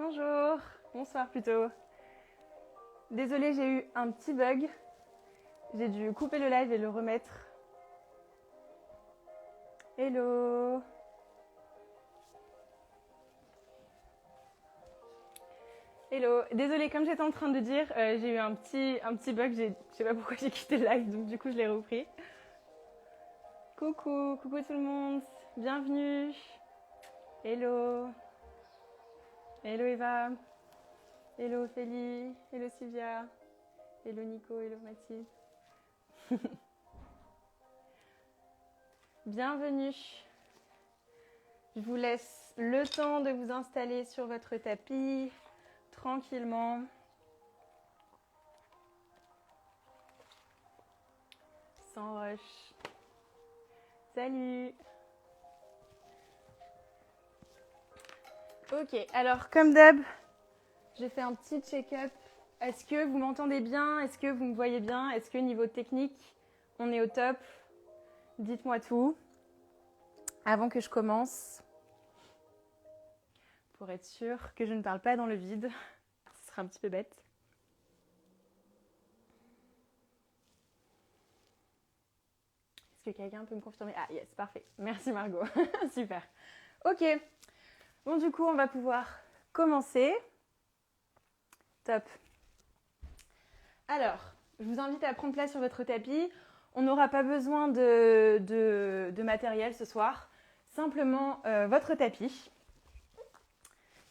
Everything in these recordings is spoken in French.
Bonjour, bonsoir plutôt. Désolée, j'ai eu un petit bug. J'ai dû couper le live et le remettre. Hello. Hello. Désolée, comme j'étais en train de dire, j'ai eu un petit bug. Je sais pas pourquoi j'ai quitté le live, donc du coup je l'ai repris. Coucou tout le monde. Bienvenue. Hello. Hello Eva. Hello Ophélie. Hello Sylvia. Hello Nico. Hello Mathilde. Bienvenue. Je vous laisse le temps de vous installer sur votre tapis, tranquillement. Sans rush. Salut. Ok, alors comme d'hab, j'ai fait un petit check-up. Est-ce que vous m'entendez bien? Est-ce que vous me voyez bien? Est-ce que niveau technique, on est au top? Dites-moi tout. Avant que je commence, pour être sûr que je ne parle pas dans le vide, ce sera un petit peu bête. Est-ce que quelqu'un peut me confirmer? Ah yes, parfait. Merci Margot. Super. Ok. Bon, du coup, on va pouvoir commencer. Top. Alors, je vous invite à prendre place sur votre tapis. On n'aura pas besoin de matériel ce soir. Simplement votre tapis.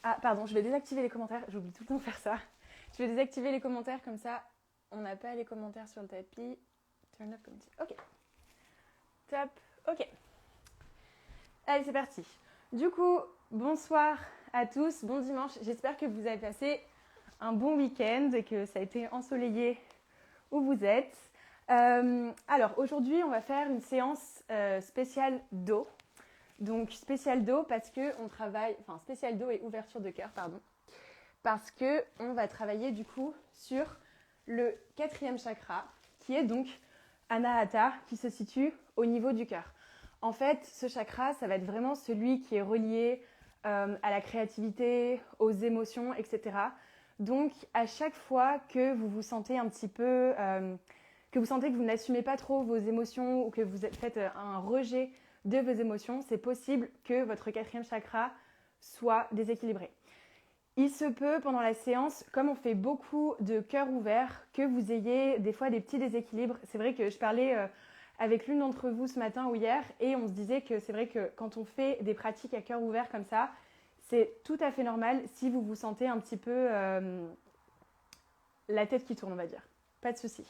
Ah, pardon, je vais désactiver les commentaires. J'oublie tout le temps de faire ça. Je vais désactiver les commentaires, comme ça, on n'a pas les commentaires sur le tapis. Turn off commenting. Ok. Top. Ok. Allez, c'est parti. Du coup, bonsoir à tous. Bon dimanche. J'espère que vous avez passé un bon week-end et que ça a été ensoleillé où vous êtes. Alors, aujourd'hui, on va faire une séance spéciale dos. Donc, spéciale dos parce qu'on travaille... Enfin, spéciale dos et ouverture de cœur, pardon. Parce qu'on va travailler, du coup, sur le 4e chakra, qui est donc Anahata, qui se situe au niveau du cœur. En fait, ce chakra, ça va être vraiment celui qui est relié à la créativité, aux émotions, etc. Donc, à chaque fois que vous vous sentez un petit peu... que vous sentez que vous n'assumez pas trop vos émotions ou que vous faites un rejet de vos émotions, c'est possible que votre 4e chakra soit déséquilibré. Il se peut pendant la séance, comme on fait beaucoup de cœur ouvert, que vous ayez des fois des petits déséquilibres. C'est vrai que je parlais avec l'une d'entre vous ce matin ou hier et on se disait que c'est vrai que quand on fait des pratiques à cœur ouvert comme ça, c'est tout à fait normal si vous vous sentez un petit peu la tête qui tourne, on va dire. Pas de souci.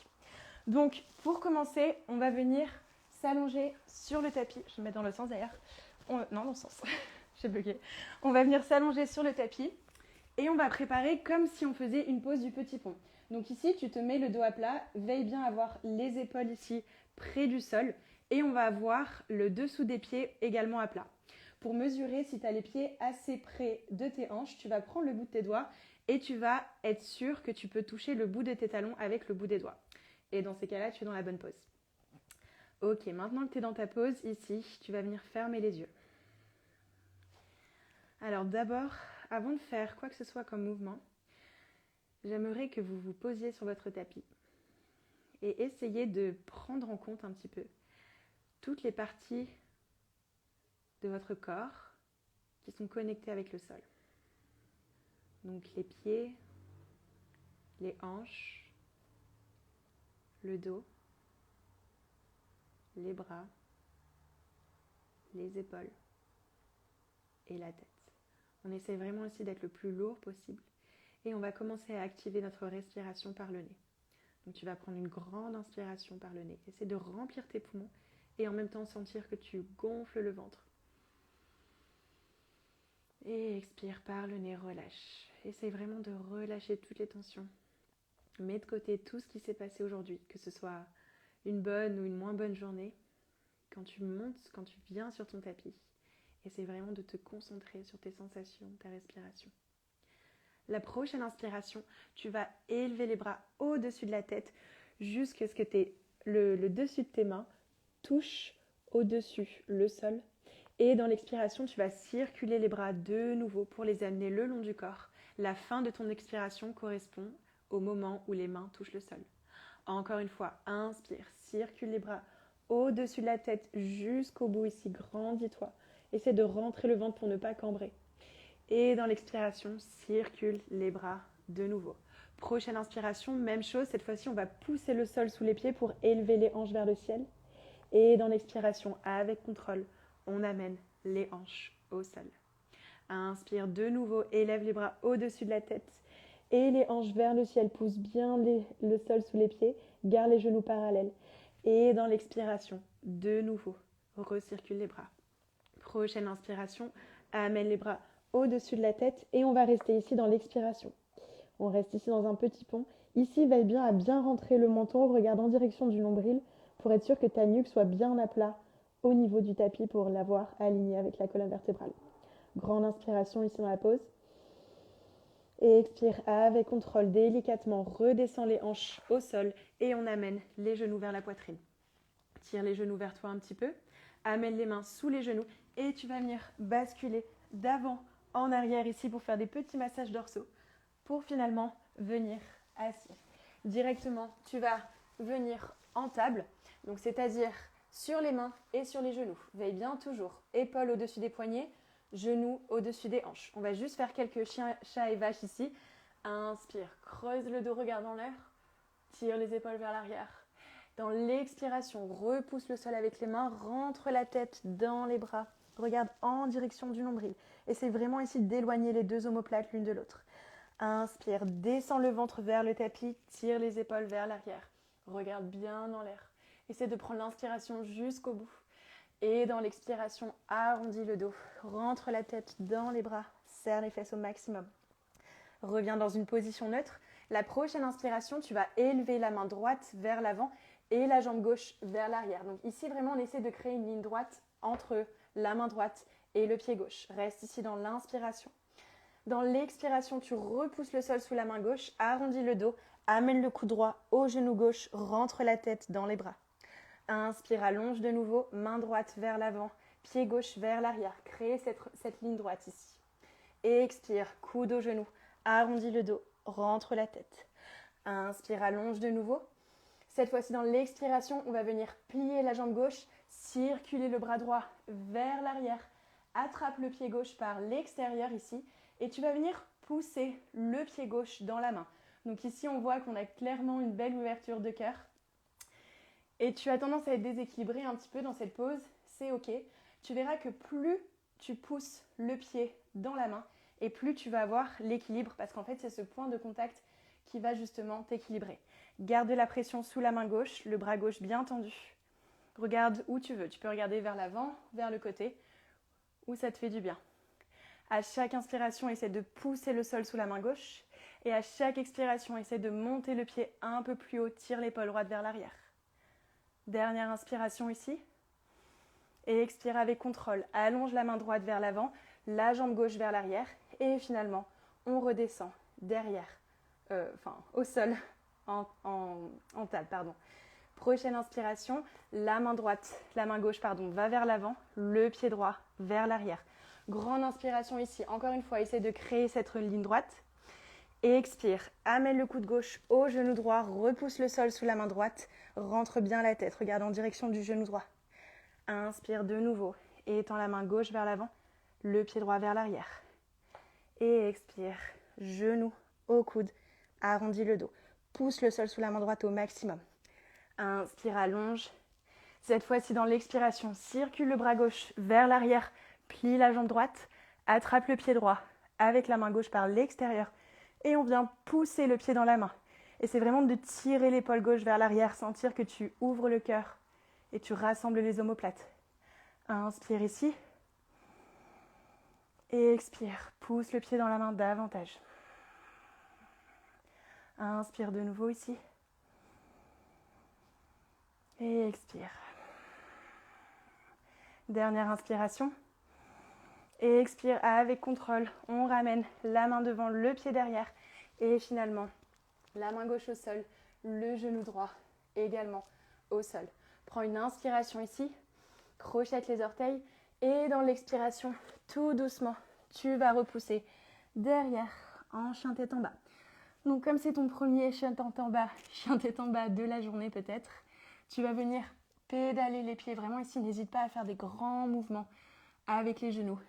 Donc, pour commencer, on va venir s'allonger sur le tapis. Je vais me mettre dans le sens d'ailleurs. Non, dans le sens. J'ai bugué. On va venir s'allonger sur le tapis et on va préparer comme si on faisait une pose du petit pont. Donc ici, tu te mets le dos à plat. Veille bien à avoir les épaules ici près du sol et on va avoir le dessous des pieds également à plat. Pour mesurer si tu as les pieds assez près de tes hanches, tu vas prendre le bout de tes doigts et tu vas être sûr que tu peux toucher le bout de tes talons avec le bout des doigts. Et dans ces cas-là, tu es dans la bonne pose. Ok, maintenant que tu es dans ta pose, ici, tu vas venir fermer les yeux. Alors d'abord, avant de faire quoi que ce soit comme mouvement, j'aimerais que vous vous posiez sur votre tapis et essayez de prendre en compte un petit peu toutes les parties de votre corps qui sont connectées avec le sol. Donc les pieds, les hanches, le dos, les bras, les épaules et la tête. On essaie vraiment aussi d'être le plus lourd possible et on va commencer à activer notre respiration par le nez. Donc tu vas prendre une grande inspiration par le nez. Essaie de remplir tes poumons et en même temps sentir que tu gonfles le ventre. Et expire par le nez, relâche. Essaie vraiment de relâcher toutes les tensions. Mets de côté tout ce qui s'est passé aujourd'hui, que ce soit une bonne ou une moins bonne journée. Quand tu montes, quand tu viens sur ton tapis, essaie vraiment de te concentrer sur tes sensations, ta respiration. La prochaine inspiration, tu vas élever les bras au-dessus de la tête jusqu'à ce que le dessus de tes mains touche au-dessus le sol. Et dans l'expiration, tu vas circuler les bras de nouveau pour les amener le long du corps. La fin de ton expiration correspond au moment où les mains touchent le sol. Encore une fois, inspire, circule les bras au-dessus de la tête jusqu'au bout ici, grandis-toi. Essaie de rentrer le ventre pour ne pas cambrer. Et dans l'expiration, circule les bras de nouveau. Prochaine inspiration, même chose, cette fois-ci on va pousser le sol sous les pieds pour élever les hanches vers le ciel. Et dans l'expiration, avec contrôle, on amène les hanches au sol. Inspire de nouveau, élève les bras au-dessus de la tête et les hanches vers le ciel, pousse bien le sol sous les pieds, garde les genoux parallèles. Et dans l'expiration, de nouveau, recircule les bras. Prochaine inspiration, amène les bras au-dessus de la tête et on va rester ici dans l'expiration. On reste ici dans un petit pont. Ici, veille bien à bien rentrer le menton, regarde en direction du nombril pour être sûr que ta nuque soit bien à plat au niveau du tapis pour l'avoir aligné avec la colonne vertébrale. Grande inspiration ici dans la pause. Et expire avec contrôle délicatement, redescends les hanches au sol et on amène les genoux vers la poitrine. Tire les genoux vers toi un petit peu, amène les mains sous les genoux et tu vas venir basculer d'avant en arrière ici pour faire des petits massages dorsaux pour finalement venir assis. Directement, tu vas venir en table, donc c'est-à-dire sur les mains et sur les genoux. Veille bien toujours, épaules au-dessus des poignets, genoux au-dessus des hanches. On va juste faire quelques chats et vaches ici. Inspire, creuse le dos, regarde en l'air, tire les épaules vers l'arrière. Dans l'expiration, repousse le sol avec les mains, rentre la tête dans les bras, regarde en direction du nombril. Essaye vraiment ici d'éloigner les deux omoplates l'une de l'autre. Inspire, descends le ventre vers le tapis, tire les épaules vers l'arrière. Regarde bien dans l'air. Essaie de prendre l'inspiration jusqu'au bout. Et dans l'expiration, arrondis le dos. Rentre la tête dans les bras, serre les fesses au maximum. Reviens dans une position neutre. La prochaine inspiration, tu vas élever la main droite vers l'avant et la jambe gauche vers l'arrière. Donc ici, vraiment, on essaie de créer une ligne droite entre la main droite et le pied gauche. Reste ici dans l'inspiration. Dans l'expiration, tu repousses le sol sous la main gauche, arrondis le dos, amène le cou droit au genou gauche, rentre la tête dans les bras. Inspire, allonge de nouveau, main droite vers l'avant, pied gauche vers l'arrière. Crée cette ligne droite ici. Et expire, coude au genou, arrondis le dos, rentre la tête. Inspire, allonge de nouveau. Cette fois-ci, dans l'expiration, on va venir plier la jambe gauche, circuler le bras droit vers l'arrière. Attrape le pied gauche par l'extérieur ici. Et tu vas venir pousser le pied gauche dans la main. Donc ici, on voit qu'on a clairement une belle ouverture de cœur. Et tu as tendance à être déséquilibré un petit peu dans cette pose, c'est ok. Tu verras que plus tu pousses le pied dans la main et plus tu vas avoir l'équilibre parce qu'en fait, c'est ce point de contact qui va justement t'équilibrer. Garde la pression sous la main gauche, le bras gauche bien tendu. Regarde où tu veux. Tu peux regarder vers l'avant, vers le côté, où ça te fait du bien. À chaque inspiration, essaie de pousser le sol sous la main gauche. Et à chaque expiration, essaie de monter le pied un peu plus haut. Tire l'épaule droite vers l'arrière. Dernière inspiration ici. Et expire avec contrôle. Allonge la main droite vers l'avant, la jambe gauche vers l'arrière. Et finalement, on redescend derrière, au sol, en table, pardon. Prochaine inspiration, la main gauche, va vers l'avant, le pied droit vers l'arrière. Grande inspiration ici. Encore une fois, essaie de créer cette ligne droite. Et expire. Amène le coude gauche au genou droit. Repousse le sol sous la main droite. Rentre bien la tête. Regarde en direction du genou droit. Inspire de nouveau. Et étends la main gauche vers l'avant. Le pied droit vers l'arrière. Et expire. Genou au coude. Arrondis le dos. Pousse le sol sous la main droite au maximum. Inspire, allonge. Cette fois-ci, dans l'expiration, circule le bras gauche vers l'arrière. Plie la jambe droite, attrape le pied droit avec la main gauche par l'extérieur et on vient pousser le pied dans la main. Et c'est vraiment de tirer l'épaule gauche vers l'arrière, sentir que tu ouvres le cœur et tu rassembles les omoplates. Inspire ici et expire. Pousse le pied dans la main davantage. Inspire de nouveau ici et expire. Dernière inspiration. Et expire avec contrôle. On ramène la main devant, le pied derrière. Et finalement, la main gauche au sol, le genou droit également au sol. Prends une inspiration ici. Crochette les orteils. Et dans l'expiration, tout doucement, tu vas repousser derrière en chien tête en bas. Donc comme c'est ton premier chien tête en bas de la journée peut-être, tu vas venir pédaler les pieds. Vraiment ici, n'hésite pas à faire des grands mouvements avec les genoux.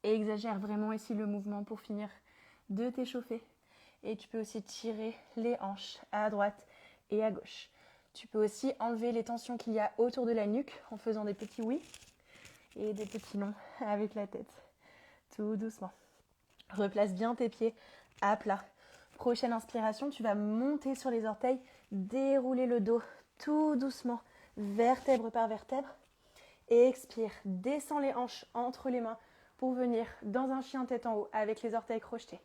Et exagère vraiment ici le mouvement pour finir de t'échauffer. Et tu peux aussi tirer les hanches à droite et à gauche. Tu peux aussi enlever les tensions qu'il y a autour de la nuque en faisant des petits oui et des petits non avec la tête. Tout doucement. Replace bien tes pieds à plat. Prochaine inspiration, tu vas monter sur les orteils, dérouler le dos tout doucement, vertèbre par vertèbre. Et expire, descends les hanches entre les mains pour venir dans un chien tête en haut avec les orteils crochetés.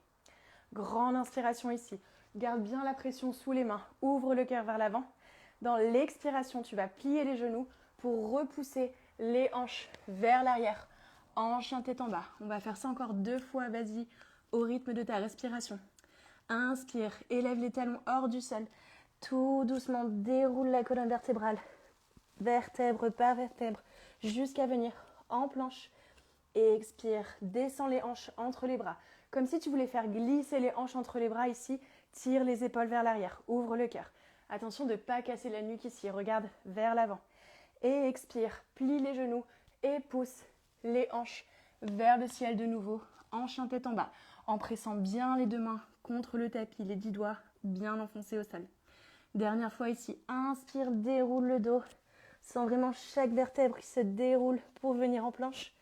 Grande inspiration ici. Garde bien la pression sous les mains. Ouvre le cœur vers l'avant. Dans l'expiration, tu vas plier les genoux pour repousser les hanches vers l'arrière en chien tête en bas. On va faire ça encore 2 fois, vas-y, au rythme de ta respiration. Inspire, élève les talons hors du sol. Tout doucement, déroule la colonne vertébrale, vertèbre par vertèbre, jusqu'à venir en planche. Et expire, descends les hanches entre les bras. Comme si tu voulais faire glisser les hanches entre les bras ici. Tire les épaules vers l'arrière, ouvre le cœur. Attention de ne pas casser la nuque ici, regarde vers l'avant. Et expire, plie les genoux et pousse les hanches vers le ciel de nouveau, en chien tête en bas, en pressant bien les 2 mains contre le tapis, les 10 doigts bien enfoncés au sol. Dernière fois ici, inspire, déroule le dos, sens vraiment chaque vertèbre qui se déroule pour venir en planche.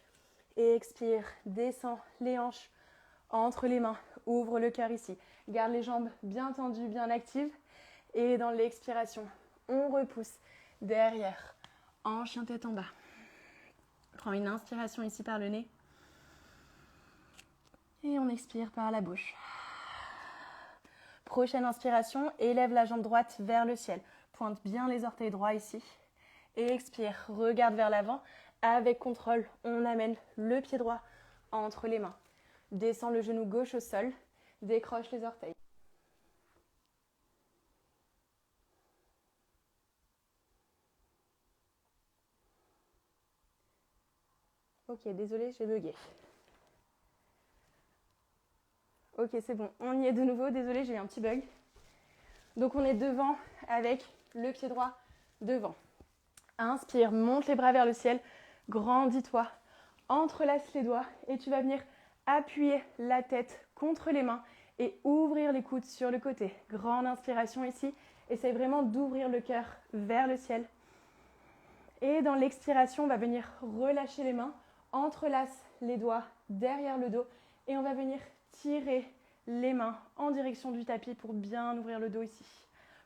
Et expire, descends les hanches entre les mains, ouvre le cœur ici. Garde les jambes bien tendues, bien actives. Et dans l'expiration, on repousse derrière, en chien tête en bas. Prends une inspiration ici par le nez. Et on expire par la bouche. Prochaine inspiration, élève la jambe droite vers le ciel. Pointe bien les orteils droits ici. Et expire, regarde vers l'avant. Avec contrôle, on amène le pied droit entre les mains. Descends le genou gauche au sol. Décroche les orteils. Ok, désolé, j'ai bugué. Ok, c'est bon, on y est de nouveau. Désolé, j'ai eu un petit bug. Donc on est devant avec le pied droit devant. Inspire, monte les bras vers le ciel, grandis-toi, entrelace les doigts et tu vas venir appuyer la tête contre les mains et ouvrir les coudes sur le côté. Grande inspiration ici, essaye vraiment d'ouvrir le cœur vers le ciel. Et dans l'expiration, on va venir relâcher les mains, entrelace les doigts derrière le dos et on va venir tirer les mains en direction du tapis pour bien ouvrir le dos ici.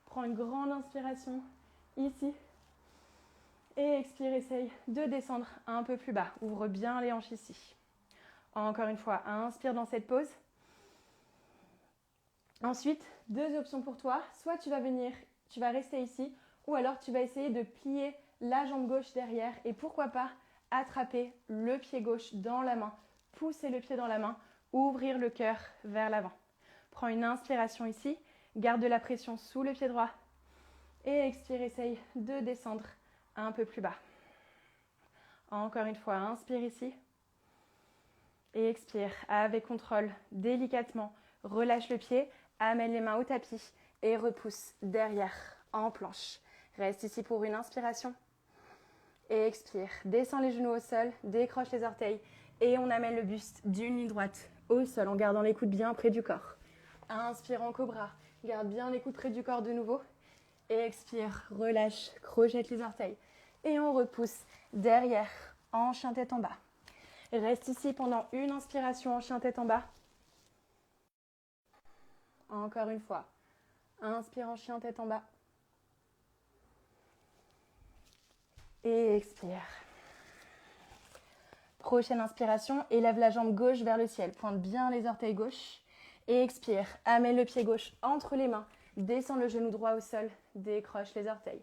Prends une grande inspiration ici. Et expire, essaye de descendre un peu plus bas. Ouvre bien les hanches ici. Encore une fois, inspire dans cette pause. Ensuite, 2 options pour toi. Soit tu vas rester ici, ou alors tu vas essayer de plier la jambe gauche derrière et pourquoi pas attraper le pied gauche dans la main, pousser le pied dans la main, ouvrir le cœur vers l'avant. Prends une inspiration ici, garde la pression sous le pied droit et expire, essaye de descendre un peu plus bas. Encore une fois, inspire ici et expire avec contrôle, délicatement, relâche le pied, amène les mains au tapis et repousse derrière en planche. Reste ici pour une inspiration et expire. Descends les genoux au sol, décroche les orteils et on amène le buste d'une ligne droite au sol en gardant les coudes bien près du corps. Inspire en cobra, garde bien les coudes près du corps de nouveau. Et expire, relâche, crochette les orteils. Et on repousse derrière en chien tête en bas. Reste ici pendant une inspiration en chien tête en bas. Encore une fois. Inspire en chien tête en bas. Et expire. Prochaine inspiration, élève la jambe gauche vers le ciel. Pointe bien les orteils gauches. Et expire. Amène le pied gauche entre les mains. Descends le genou droit au sol. Décroche les orteils.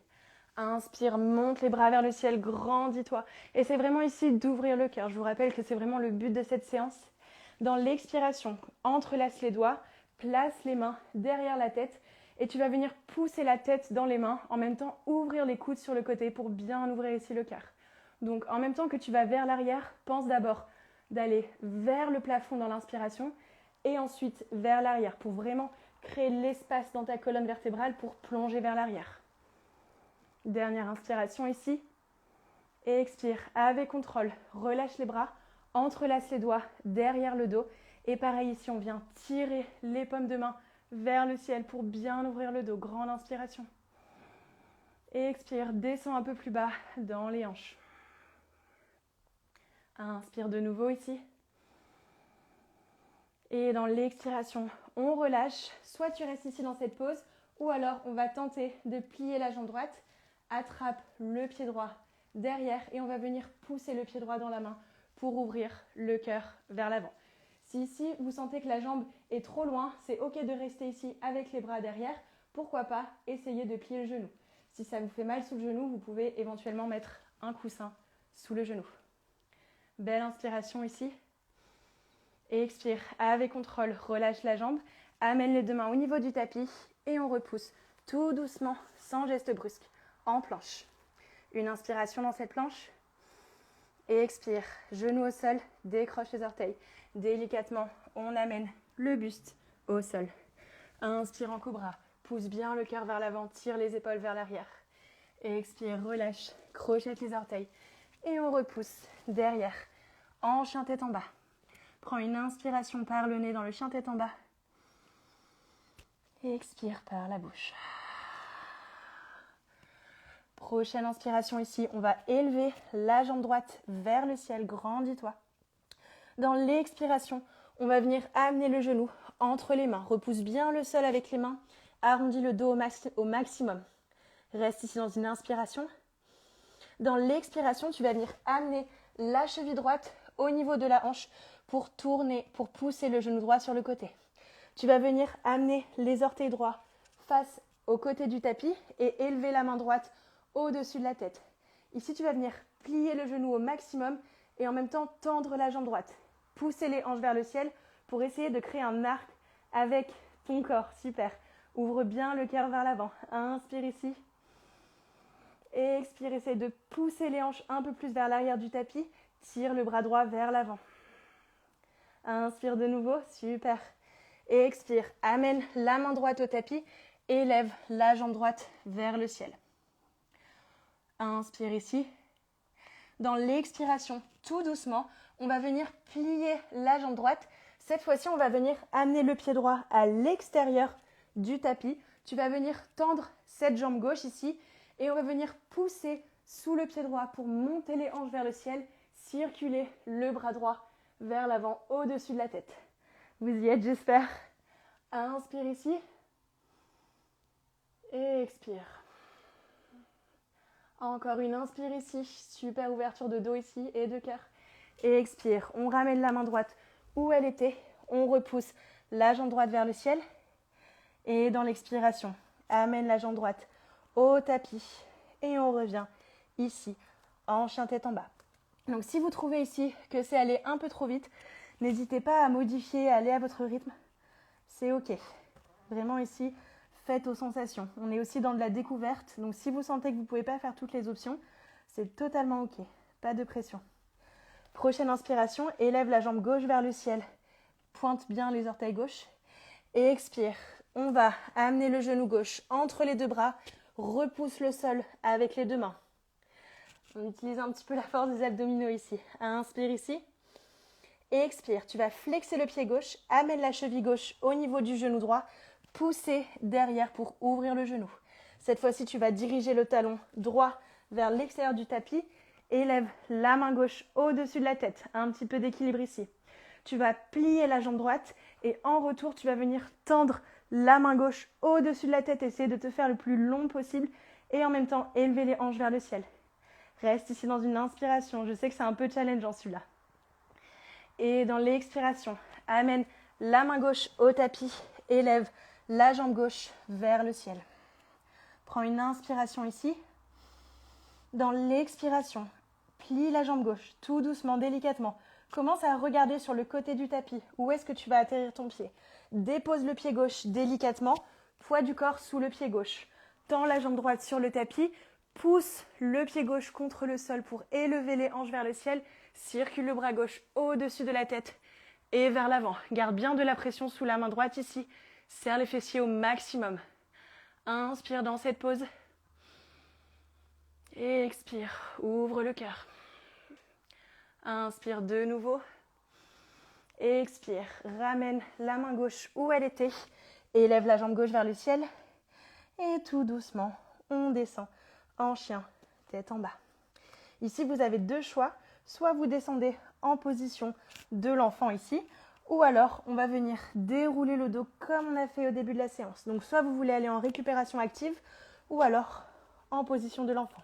Inspire, monte les bras vers le ciel, grandis-toi. Et c'est vraiment ici d'ouvrir le cœur. Je vous rappelle que c'est vraiment le but de cette séance. Dans l'expiration, entrelace les doigts, place les mains derrière la tête et tu vas venir pousser la tête dans les mains. En même temps, ouvrir les coudes sur le côté pour bien ouvrir ici le cœur. Donc en même temps que tu vas vers l'arrière, pense d'abord d'aller vers le plafond dans l'inspiration et ensuite vers l'arrière pour vraiment créer de l'espace dans ta colonne vertébrale pour plonger vers l'arrière. Dernière inspiration ici. Et expire avec contrôle. Relâche les bras, entrelace les doigts derrière le dos. Et pareil ici, on vient tirer les paumes de main vers le ciel pour bien ouvrir le dos. Grande inspiration. Et expire, descends un peu plus bas dans les hanches. Inspire de nouveau ici. Et dans l'expiration, on relâche. Soit tu restes ici dans cette pose, ou alors on va tenter de plier la jambe droite. Attrape le pied droit derrière et on va venir pousser le pied droit dans la main pour ouvrir le cœur vers l'avant. Si ici, vous sentez que la jambe est trop loin, c'est ok de rester ici avec les bras derrière. Pourquoi pas essayer de plier le genou. Si ça vous fait mal sous le genou, vous pouvez éventuellement mettre un coussin sous le genou. Belle inspiration ici. Et expire avec contrôle, relâche la jambe. Amène les deux mains au niveau du tapis et on repousse tout doucement, sans geste brusque, en planche. Une inspiration dans cette planche. Et expire, genou au sol, décroche les orteils. Délicatement, on amène le buste au sol. Inspire en cobra, pousse bien le cœur vers l'avant, tire les épaules vers l'arrière. Et expire, relâche, crochette les orteils. Et on repousse derrière, en chien tête en bas. Prends une inspiration par le nez dans le chien tête en bas. Et expire par la bouche. Prochaine inspiration ici, on va élever la jambe droite vers le ciel, grandis-toi. Dans l'expiration, on va venir amener le genou entre les mains. Repousse bien le sol avec les mains, arrondis le dos au maximum. Reste ici dans une inspiration. Dans l'expiration, tu vas venir amener la cheville droite au niveau de la hanche pour tourner, pour pousser le genou droit sur le côté. Tu vas venir amener les orteils droits face au côté du tapis et élever la main droite au-dessus de la tête. Ici, tu vas venir plier le genou au maximum et en même temps tendre la jambe droite. Pousser les hanches vers le ciel pour essayer de créer un arc avec ton corps. Super. Ouvre bien le cœur vers l'avant. Inspire ici. Et expire, essaye de pousser les hanches un peu plus vers l'arrière du tapis. Tire le bras droit vers l'avant. Inspire de nouveau. Super. Et expire. Amène la main droite au tapis. Élève la jambe droite vers le ciel. Inspire ici. Dans l'expiration, tout doucement, on va venir plier la jambe droite. Cette fois-ci, on va venir amener le pied droit à l'extérieur du tapis. Tu vas venir tendre cette jambe gauche ici et on va venir pousser sous le pied droit pour monter les hanches vers le ciel, circuler le bras droit vers l'avant au-dessus de la tête. Vous y êtes, j'espère. Inspire ici et expire. Encore une inspire ici, super ouverture de dos ici et de cœur. Et expire, on ramène la main droite où elle était, on repousse la jambe droite vers le ciel. Et dans l'expiration, amène la jambe droite au tapis et on revient ici en chien tête en bas. Donc si vous trouvez ici que c'est aller un peu trop vite, n'hésitez pas à modifier, à aller à votre rythme. C'est ok. Vraiment ici, faites aux sensations. On est aussi dans de la découverte. Donc si vous sentez que vous ne pouvez pas faire toutes les options, c'est totalement ok. Pas de pression. Prochaine inspiration, élève la jambe gauche vers le ciel. Pointe bien les orteils gauches. Et expire. On va amener le genou gauche entre les deux bras. Repousse le sol avec les deux mains. On utilise un petit peu la force des abdominaux ici. Inspire ici. Et expire. Tu vas flexer le pied gauche. Amène la cheville gauche au niveau du genou droit. Pousser derrière pour ouvrir le genou. Cette fois-ci, tu vas diriger le talon droit vers l'extérieur du tapis. Élève la main gauche au-dessus de la tête. Un petit peu d'équilibre ici. Tu vas plier la jambe droite et en retour, tu vas venir tendre la main gauche au-dessus de la tête. Essayer de te faire le plus long possible et en même temps, élever les hanches vers le ciel. Reste ici dans une inspiration. Je sais que c'est un peu challengeant celui-là. Et dans l'expiration, amène la main gauche au tapis. Élève la jambe gauche vers le ciel. Prends une inspiration ici. Dans l'expiration, plie la jambe gauche tout doucement, délicatement. Commence à regarder sur le côté du tapis. Où est-ce que tu vas atterrir ton pied? Dépose le pied gauche délicatement. Poids du corps sous le pied gauche. Tends la jambe droite sur le tapis. Pousse le pied gauche contre le sol pour élever les hanches vers le ciel. Circule le bras gauche au-dessus de la tête. et vers l'avant. Garde bien de la pression sous la main droite ici. Serre les fessiers au maximum. Inspire dans cette pause. Et expire, ouvre le cœur. Inspire de nouveau. Expire, ramène la main gauche où elle était. Élève la jambe gauche vers le ciel. Et tout doucement, on descend en chien, tête en bas. Ici, vous avez deux choix. Soit vous descendez en position de l'enfant ici, ou alors on va venir dérouler le dos comme on a fait au début de la séance. Donc soit vous voulez aller en récupération active, ou alors en position de l'enfant.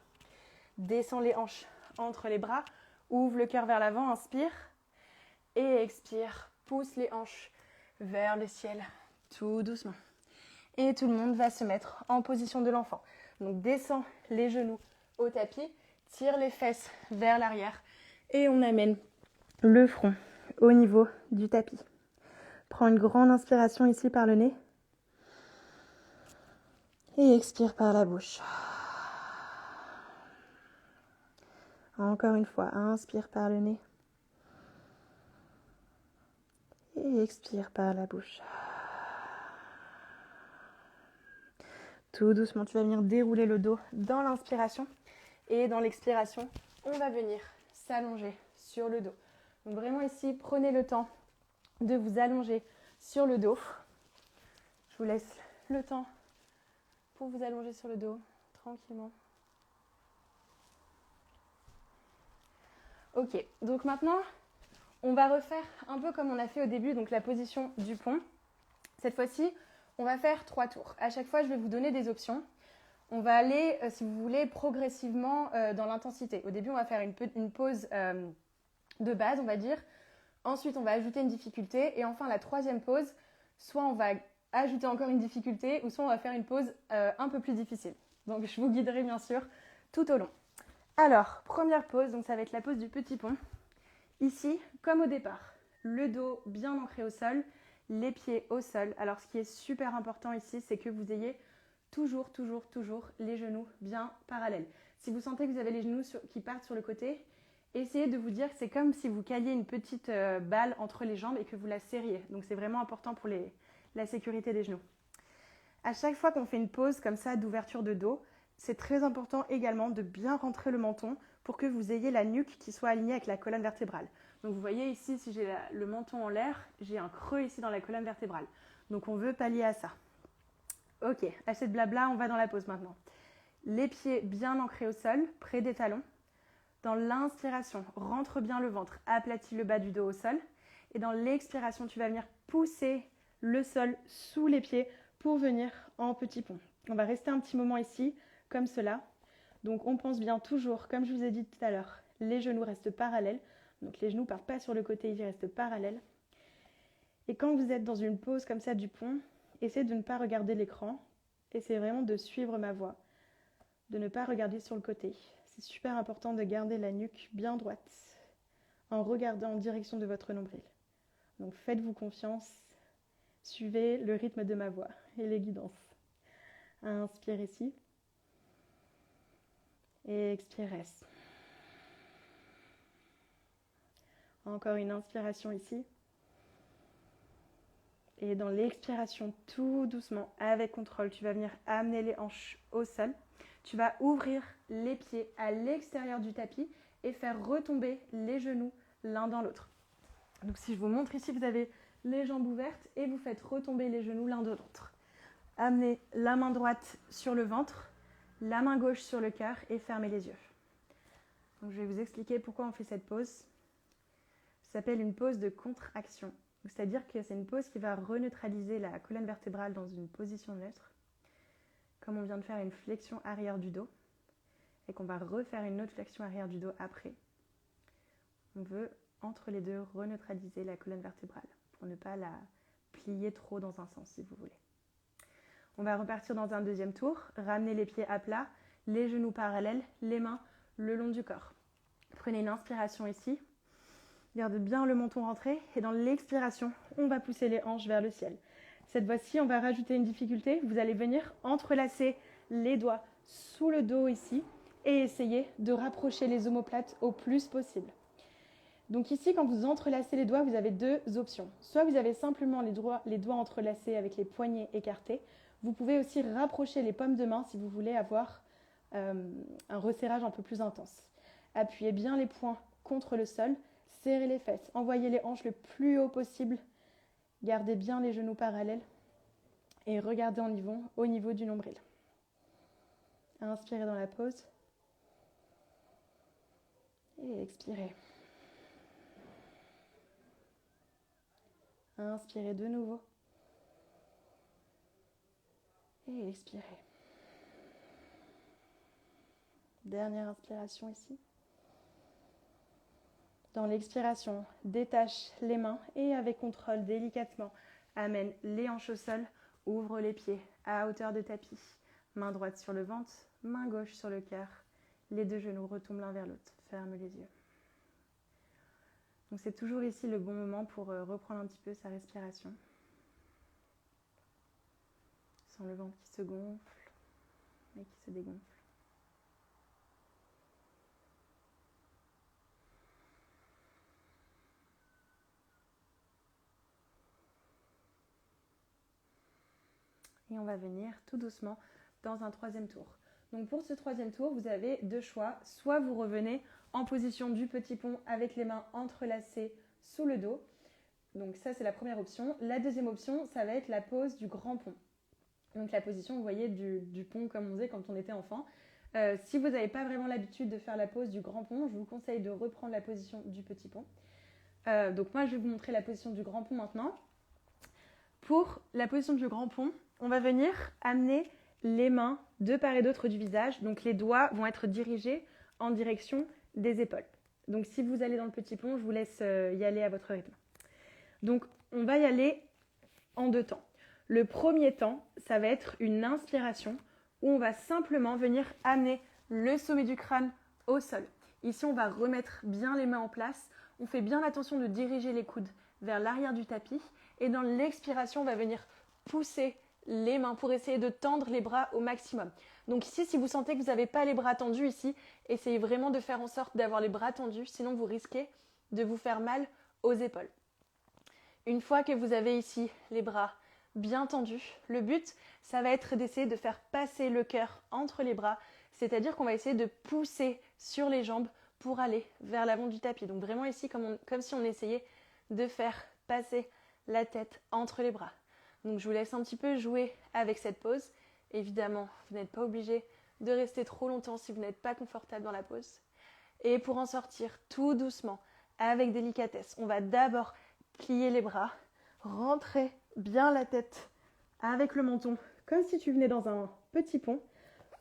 Descends les hanches entre les bras, ouvre le cœur vers l'avant, inspire. Et expire, pousse les hanches vers le ciel, tout doucement. Et tout le monde va se mettre en position de l'enfant. Donc descends les genoux au tapis, tire les fesses vers l'arrière et on amène le front au niveau du tapis. Prends une grande inspiration ici par le nez et expire par la bouche. Encore une fois, inspire par le nez et expire par la bouche. Tout doucement, tu vas venir dérouler le dos dans l'inspiration et dans l'expiration, on va venir s'allonger sur le dos. Donc vraiment ici, prenez le temps de vous allonger sur le dos. Je vous laisse le temps pour vous allonger sur le dos tranquillement. Ok, donc maintenant, on va refaire un peu comme on a fait au début, donc la position du pont. Cette fois-ci, on va faire 3 tours. À chaque fois, je vais vous donner des options. On va aller, si vous voulez, progressivement dans l'intensité. Au début, on va faire une pause de base, on va dire. Ensuite, on va ajouter une difficulté. Et enfin, la troisième pause, soit on va ajouter encore une difficulté, ou soit on va faire une pause un peu plus difficile. Donc, je vous guiderai bien sûr tout au long. Alors, première pause, donc ça va être la pause du petit pont. Ici, comme au départ, le dos bien ancré au sol, les pieds au sol. Alors, ce qui est super important ici, c'est que vous ayez toujours les genoux bien parallèles. Si vous sentez que vous avez les genoux qui partent sur le côté, essayez de vous dire que c'est comme si vous caliez une petite balle entre les jambes et que vous la serriez. Donc, c'est vraiment important pour la sécurité des genoux. À chaque fois qu'on fait une pause comme ça d'ouverture de dos, c'est très important également de bien rentrer le menton pour que vous ayez la nuque qui soit alignée avec la colonne vertébrale. Donc vous voyez ici, si j'ai le menton en l'air, j'ai un creux ici dans la colonne vertébrale. Donc on veut pallier à ça. Ok, assez de blabla, on va dans la pause maintenant. Les pieds bien ancrés au sol, près des talons. Dans l'inspiration, rentre bien le ventre, aplatis le bas du dos au sol. Et dans l'expiration, tu vas venir pousser le sol sous les pieds pour venir en petit pont. On va rester un petit moment ici, comme cela. Donc on pense bien toujours, comme je vous ai dit tout à l'heure, les genoux restent parallèles. Donc les genoux ne partent pas sur le côté, ils restent parallèles. Et quand vous êtes dans une pause comme ça du pont, essayez de ne pas regarder l'écran. Essayez vraiment de suivre ma voix, de ne pas regarder sur le côté. C'est super important de garder la nuque bien droite en regardant en direction de votre nombril. Donc faites-vous confiance, suivez le rythme de ma voix et les guidances. Inspire ici. Et expire, reste. Encore une inspiration ici. Et dans l'expiration, tout doucement, avec contrôle, tu vas venir amener les hanches au sol. Tu vas ouvrir les pieds à l'extérieur du tapis et faire retomber les genoux l'un dans l'autre. Donc si je vous montre ici, vous avez les jambes ouvertes et vous faites retomber les genoux l'un de l'autre. Amenez la main droite sur le ventre, la main gauche sur le cœur et fermez les yeux. Donc, je vais vous expliquer pourquoi on fait cette pause. Ça s'appelle une pause de contraction. C'est-à-dire que c'est une pause qui va reneutraliser la colonne vertébrale dans une position neutre. Comme on vient de faire une flexion arrière du dos et qu'on va refaire une autre flexion arrière du dos après. On veut, entre les deux, reneutraliser la colonne vertébrale pour ne pas la plier trop dans un sens, si vous voulez. On va repartir dans un deuxième tour. Ramenez les pieds à plat, les genoux parallèles, les mains le long du corps. Prenez une inspiration ici. Garde bien le menton rentré. Et dans l'expiration, on va pousser les hanches vers le ciel. Cette fois-ci, on va rajouter une difficulté. Vous allez venir entrelacer les doigts sous le dos ici et essayer de rapprocher les omoplates au plus possible. Donc ici, quand vous entrelacez les doigts, vous avez deux options. Soit vous avez simplement les doigts entrelacés avec les poignets écartés. Vous pouvez aussi rapprocher les paumes de main si vous voulez avoir un resserrage un peu plus intense. Appuyez bien les poings contre le sol, serrez les fesses, envoyez les hanches le plus haut possible, gardez bien les genoux parallèles et regardez au niveau du nombril. Inspirez dans la pause et expirez. Inspirez de nouveau et expirez. Dernière inspiration ici. Dans l'expiration, détache les mains et avec contrôle, délicatement, amène les hanches au sol, ouvre les pieds à hauteur de tapis. Main droite sur le ventre, main gauche sur le cœur. Les deux genoux retombent l'un vers l'autre. Ferme les yeux. Donc c'est toujours ici le bon moment pour reprendre un petit peu sa respiration. Sans le ventre qui se gonfle et qui se dégonfle. Et on va venir tout doucement dans un troisième tour. Donc pour ce troisième tour, vous avez deux choix. Soit vous revenez en position du petit pont avec les mains entrelacées sous le dos. Donc ça, c'est la première option. La deuxième option, ça va être la pose du grand pont. Donc la position, vous voyez, du pont comme on faisait quand on était enfant. Si vous n'avez pas vraiment l'habitude de faire la pose du grand pont, je vous conseille de reprendre la position du petit pont. Donc moi, je vais vous montrer la position du grand pont maintenant. Pour la position du grand pont, on va venir amener les mains de part et d'autre du visage. Donc les doigts vont être dirigés en direction des épaules. Donc si vous allez dans le petit pont, je vous laisse y aller à votre rythme. Donc on va y aller en deux temps. Le premier temps, ça va être une inspiration où on va simplement venir amener le sommet du crâne au sol. Ici, on va remettre bien les mains en place. On fait bien attention de diriger les coudes vers l'arrière du tapis. Et dans l'expiration, on va venir pousser les mains pour essayer de tendre les bras au maximum. Donc ici, si vous sentez que vous n'avez pas les bras tendus ici, essayez vraiment de faire en sorte d'avoir les bras tendus, sinon vous risquez de vous faire mal aux épaules. Une fois que vous avez ici les bras bien tendus, le but, ça va être d'essayer de faire passer le cœur entre les bras, c'est-à-dire qu'on va essayer de pousser sur les jambes pour aller vers l'avant du tapis. Donc vraiment ici, comme si on essayait de faire passer la tête entre les bras. Donc je vous laisse un petit peu jouer avec cette pose. Évidemment, vous n'êtes pas obligé de rester trop longtemps si vous n'êtes pas confortable dans la pose. Et pour en sortir tout doucement, avec délicatesse, on va d'abord plier les bras, rentrer bien la tête avec le menton, comme si tu venais dans un petit pont.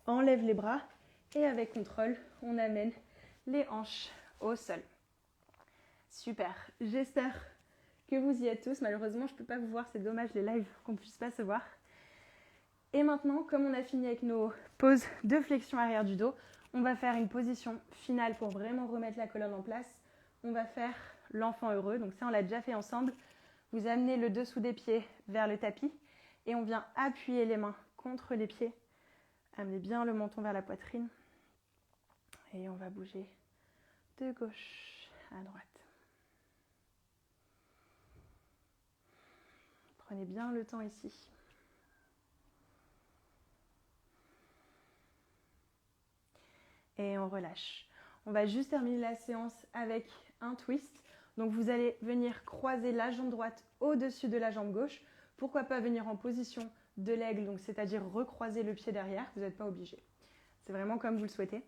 Enlève les bras et avec contrôle, on amène les hanches au sol. Super, j'espère que vous y êtes tous. Malheureusement, je ne peux pas vous voir, c'est dommage les lives qu'on ne puisse pas se voir. Et maintenant, comme on a fini avec nos poses de flexion arrière du dos, on va faire une position finale pour vraiment remettre la colonne en place. On va faire l'enfant heureux. Donc ça, on l'a déjà fait ensemble. Vous amenez le dessous des pieds vers le tapis et on vient appuyer les mains contre les pieds. Amenez bien le menton vers la poitrine. Et on va bouger de gauche à droite. Prenez bien le temps ici. Et on relâche. On va juste terminer la séance avec un twist. Donc vous allez venir croiser la jambe droite au-dessus de la jambe gauche. Pourquoi pas venir en position de l'aigle, donc c'est-à-dire recroiser le pied derrière. Vous n'êtes pas obligé. C'est vraiment comme vous le souhaitez.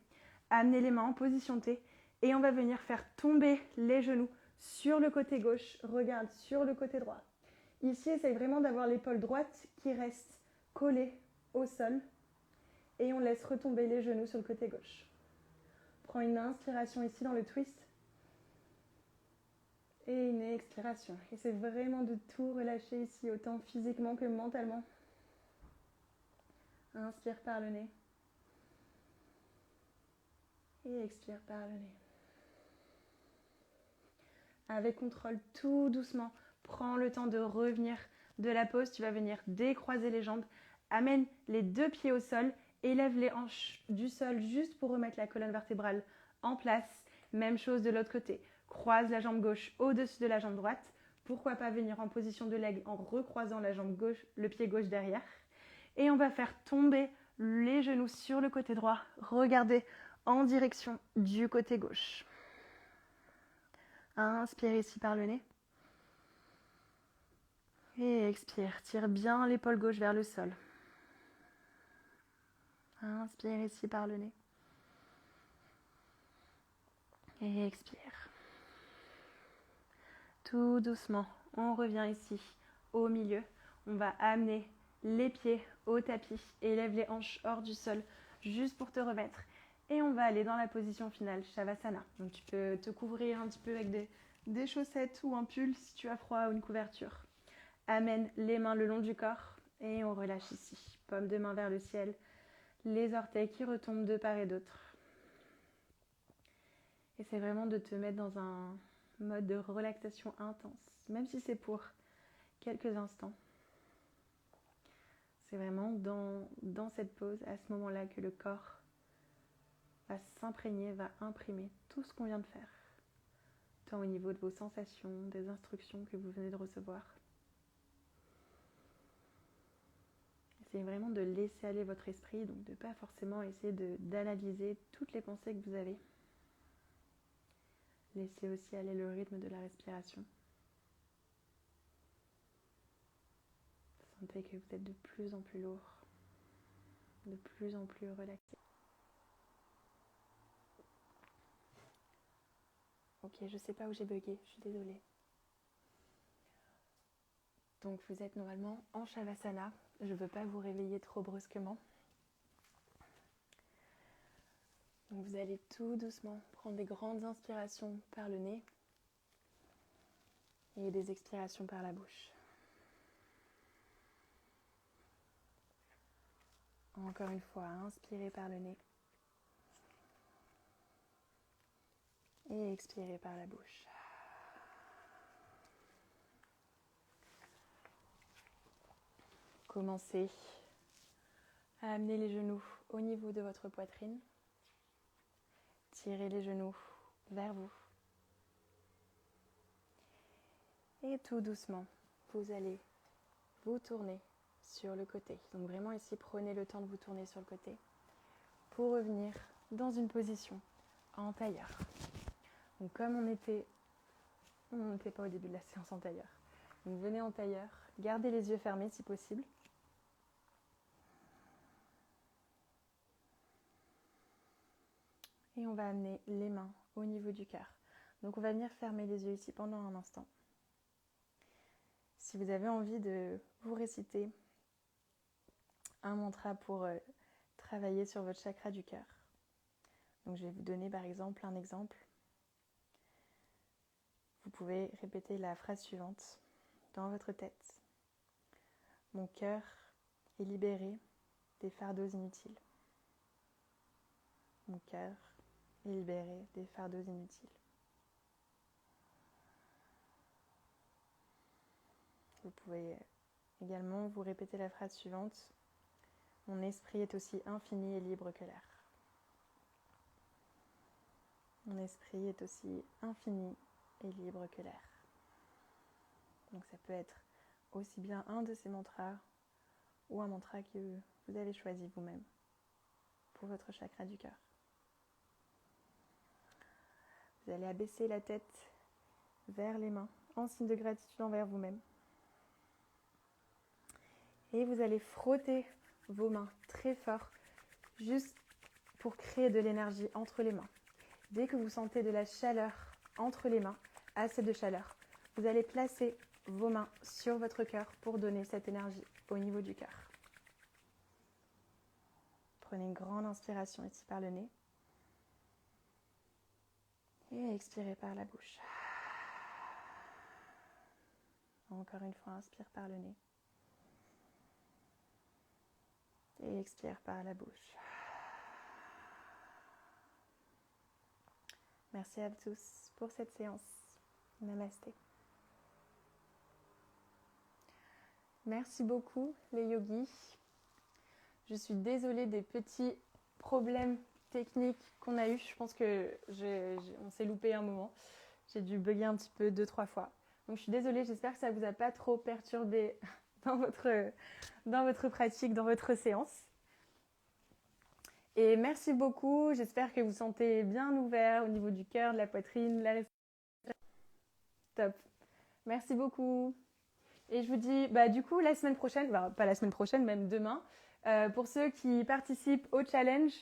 Amenez les mains en position T et on va venir faire tomber les genoux sur le côté gauche. Regarde sur le côté droit. Ici, essaye vraiment d'avoir l'épaule droite qui reste collée au sol et on laisse retomber les genoux sur le côté gauche. Prends une inspiration ici dans le twist et une expiration. Essaie vraiment de tout relâcher ici, autant physiquement que mentalement. Inspire par le nez et expire par le nez. Avec contrôle, tout doucement, prends le temps de revenir de la pause. Tu vas venir décroiser les jambes, amène les deux pieds au sol, élève les hanches du sol juste pour remettre la colonne vertébrale en place. Même chose de l'autre côté. croise la jambe gauche au-dessus de la jambe droite. Pourquoi pas venir en position de l'aigle en recroisant la jambe gauche, le pied gauche derrière. Et on va faire tomber les genoux sur le côté droit. Regardez en direction du côté gauche. Inspire ici par le nez. Et expire, tire bien l'épaule gauche vers le sol. Inspire ici par le nez. Et expire. Tout doucement, on revient ici au milieu. On va amener les pieds au tapis et lève les hanches hors du sol juste pour te remettre. Et on va aller dans la position finale, Shavasana. Donc tu peux te couvrir un petit peu avec des chaussettes ou un pull si tu as froid ou une couverture. Amène les mains le long du corps et on relâche ici. Paume de main vers le ciel, les orteils qui retombent de part et d'autre. Et c'est vraiment de te mettre dans un mode de relaxation intense, même si c'est pour quelques instants. C'est vraiment dans cette pause, à ce moment-là, que le corps va s'imprégner, va imprimer tout ce qu'on vient de faire, tant au niveau de vos sensations, des instructions que vous venez de recevoir. Essayez vraiment de laisser aller votre esprit, donc de ne pas forcément essayer d'analyser toutes les pensées que vous avez. Laissez aussi aller le rythme de la respiration. Sentez que vous êtes de plus en plus lourd, de plus en plus relaxé. Ok, je ne sais pas où j'ai bugué, je suis désolée. Donc vous êtes normalement en Shavasana. Je ne veux pas vous réveiller trop brusquement. Donc vous allez tout doucement prendre des grandes inspirations par le nez et des expirations par la bouche. Encore une fois, inspirez par le nez et expirez par la bouche. Commencez à amener les genoux au niveau de votre poitrine. Tirez les genoux vers vous. Et tout doucement, vous allez vous tourner sur le côté. Donc vraiment ici, prenez le temps de vous tourner sur le côté pour revenir dans une position en tailleur. Donc comme on n'était pas au début de la séance en tailleur. Donc venez en tailleur, gardez les yeux fermés si possible. Et on va amener les mains au niveau du cœur. Donc on va venir fermer les yeux ici pendant un instant. Si vous avez envie de vous réciter un mantra pour travailler sur votre chakra du cœur. Donc je vais vous donner par exemple un exemple. Vous pouvez répéter la phrase suivante dans votre tête. Mon cœur est libéré des fardeaux inutiles. Mon cœur est libéré des fardeaux inutiles. Vous pouvez également vous répéter la phrase suivante. Mon esprit est aussi infini et libre que l'air. Mon esprit est aussi infini et libre que l'air. Donc ça peut être aussi bien un de ces mantras ou un mantra que vous avez choisi vous-même pour votre chakra du cœur. Vous allez abaisser la tête vers les mains en signe de gratitude envers vous-même. Et vous allez frotter vos mains très fort, juste pour créer de l'énergie entre les mains. Dès que vous sentez de la chaleur entre les mains, assez de chaleur, vous allez placer vos mains sur votre cœur pour donner cette énergie au niveau du cœur. Prenez une grande inspiration ici par le nez. Et expirez par la bouche. Encore une fois, inspire par le nez. Et expire par la bouche. Merci à tous pour cette séance. Namasté. Merci beaucoup les yogis. Je suis désolée des petits problèmes techniques qu'on a eu. Je pense que on s'est loupé un moment. J'ai dû bugger un petit peu 2-3 fois. Donc je suis désolée, j'espère que ça ne vous a pas trop perturbé dans votre pratique, dans votre séance. Et merci beaucoup, j'espère que vous sentez bien ouvert au niveau du cœur, de la poitrine, la respiration. Top. Merci beaucoup. Et je vous dis, du coup, la semaine prochaine, pas la semaine prochaine, même demain, pour ceux qui participent au challenge,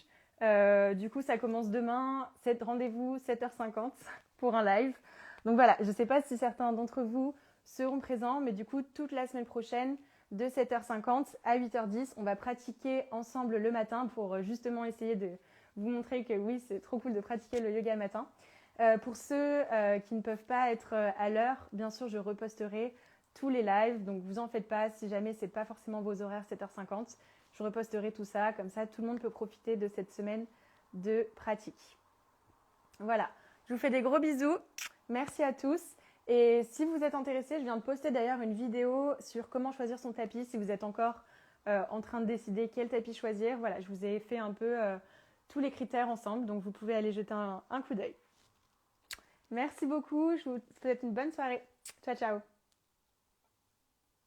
du coup, ça commence demain, rendez-vous 7h50 pour un live. Donc voilà, je ne sais pas si certains d'entre vous seront présents, mais du coup, toute la semaine prochaine, de 7h50 à 8h10, on va pratiquer ensemble le matin pour justement essayer de vous montrer que oui, c'est trop cool de pratiquer le yoga le matin. Pour ceux qui ne peuvent pas être à l'heure, bien sûr, je reposterai tous les lives, donc vous en faites pas, si jamais c'est pas forcément vos horaires 7h50, je reposterai tout ça, comme ça tout le monde peut profiter de cette semaine de pratique. Voilà, je vous fais des gros bisous, merci à tous. Et si vous êtes intéressés, je viens de poster d'ailleurs une vidéo sur comment choisir son tapis, si vous êtes encore en train de décider quel tapis choisir. Voilà, je vous ai fait un peu tous les critères ensemble, donc vous pouvez aller jeter un coup d'œil. Merci beaucoup, je vous souhaite une bonne soirée. Ciao, ciao.